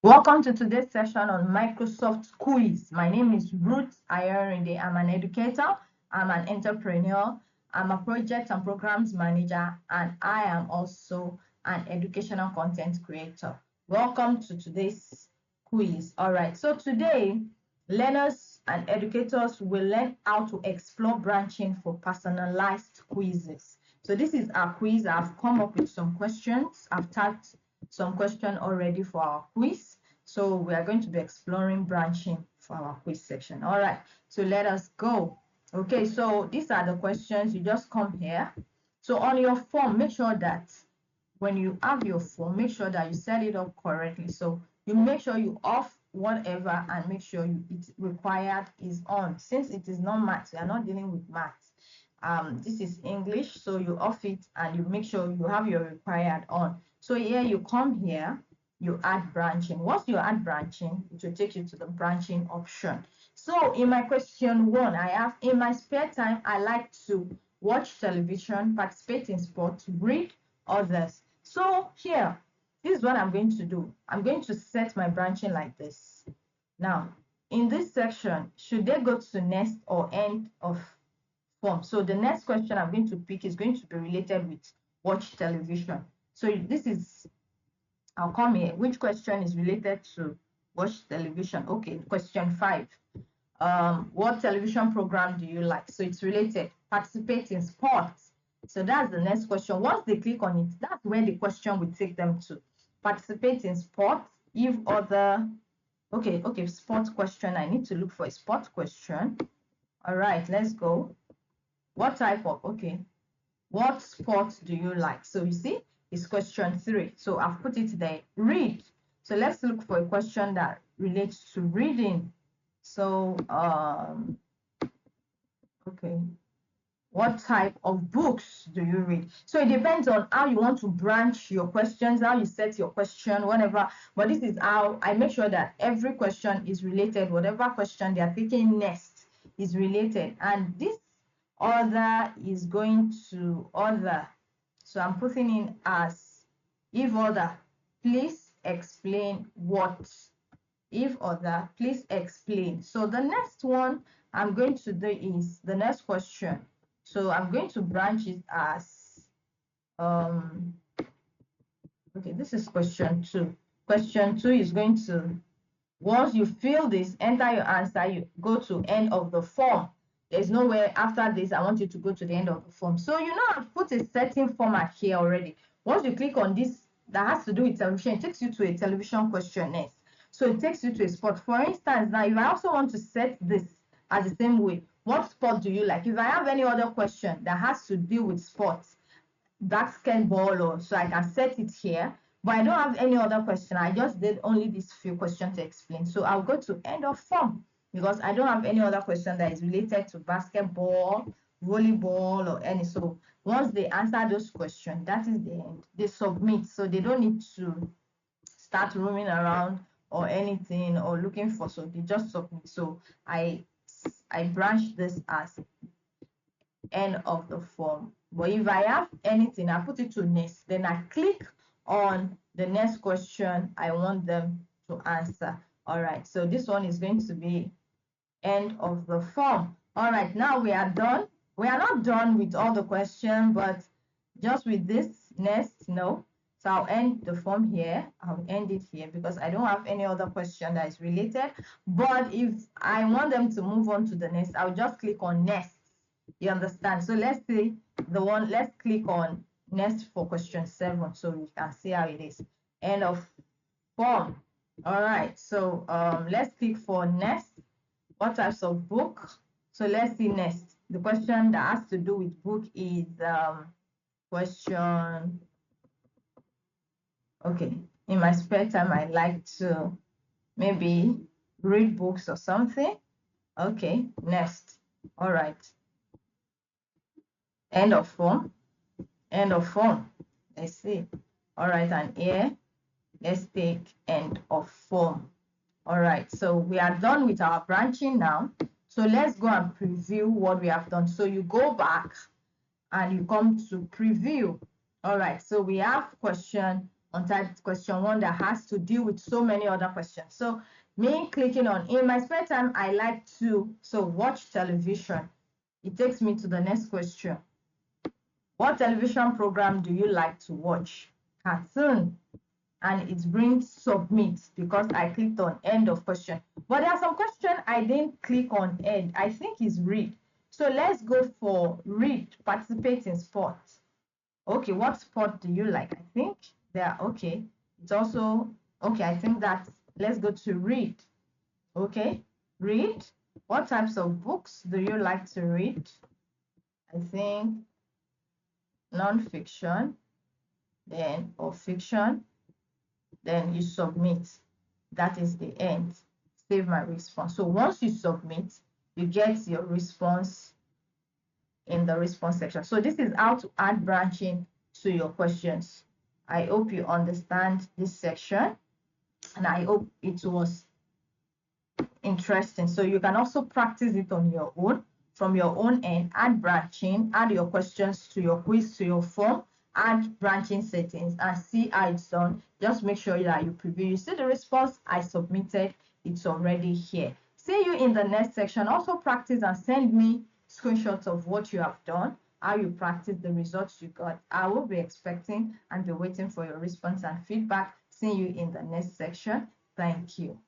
Welcome to today's session on Microsoft Quiz. My name is Ruth Ayorinde. I'm an educator, I'm an entrepreneur, I'm a project and programs manager, and I am also an educational content creator. Welcome to today's quiz. All right, so today, learners and educators will learn how to explore branching for personalized quizzes. So this is our quiz. I've come up with some questions. I've tagged some question already for our quiz. So we are going to be exploring branching for our quiz section. All right, so let us go. Okay, so these are the questions. You just come here. So on your form, make sure that when you have your form, make sure that you set it up correctly. So you make sure you off whatever and make sure it's required is on. Since it is not maths, we are not dealing with maths. This is English, so you off it and you make sure you have your required on. So here you come here, you add branching. Once you add branching, it will take you to the branching option. So in my question one, I have, in my spare time, I like to watch television, participate in sports, read others. So here, this is what I'm going to do. I'm going to set my branching like this. Now, in this section, should they go to next or end of form? So the next question I'm going to pick is going to be related with watch television. So this is, I'll come here. Which question is related to watch television? Okay, question 5. What television program do you like? So it's related. Participate in sports. So that's the next question. Once they click on it, that's where the question will take them to. Participate in sports. If other, okay, sports question. I need to look for a sports question. All right, let's go. What type of, okay, what sports do you like? So you see, it's question 3. So I've put it there. Read. So let's look for a question that relates to reading. So, okay, what type of books do you read? So it depends on how you want to branch your questions, how you set your question, whatever. But this is how I make sure that every question is related. Whatever question they are taking next is related. And this other is going to other. So I'm putting in as if other, please explain what. If other, please explain. So the next one I'm going to do is the next question. So I'm going to branch it as okay, this is question 2. Question 2 is going to, once you fill this, enter your answer, you go to end of the form. There's nowhere after this I want you to go to the end of the form. So you know I've put a setting format here already. Once you click on this that has to do with television, it takes you to a television question next. So it takes you to a sport. For instance, now if I also want to set this as the same way, what sport do you like? If I have any other question that has to do with sports, basketball, or so I can set it here, but I don't have any other question. I just did only these few questions to explain. So I'll go to end of form because I don't have any other question that is related to basketball, volleyball, or any. So once they answer those questions, that is the end. They submit, so they don't need to start roaming around or anything or looking for, so they just submit. So I branch this as end of the form. But if I have anything, I put it to next, then I click on the next question I want them to answer. All right, so this one is going to be end of the form. All right, now we are done. We are not done with all the questions, but just with this next, no. So I'll end the form here. I'll end it here because I don't have any other question that is related. But if I want them to move on to the next, I'll just click on next. You understand? So let's see the one, let's click on next for question 7 so we can see how it is. End of form. All right, so let's click for next. What types of book? So let's see next. The question that has to do with book is question, okay, in my spare time I like to maybe read books or something. Okay, next. All right, end of form. End of form. Let's see. All right, and here let's take end of form. All right, so we are done with our branching now. So let's go and preview what we have done. So you go back and you come to preview. All right, so we have question untyped question one that has to deal with so many other questions. So me clicking on in my spare time, I like to watch television. It takes me to the next question. What television program do you like to watch? Cartoon. And it brings submit because I clicked on end of question. But there are some questions I didn't click on end. I think it's read. So let's go for read, participate in sports. Okay, what sport do you like? I think they're okay. It's also okay. I think that let's go to read. Okay, read. What types of books do you like to read? I think non-fiction, then or fiction, then you submit. That is the end. Save my response. So once you submit, you get your response in the response section. So this is how to add branching to your questions. I hope you understand this section, and I hope it was interesting. So you can also practice it on your own, from your own end, add branching, add your questions to your quiz, to your form, add branching settings, and see how it's done. Just make sure that you preview. You see the response I submitted, it's already here. See you in the next section. Also practice and send me screenshots of what you have done, how you practice, the results you got. I will be expecting and be waiting for your response and feedback. See you in the next section. Thank you.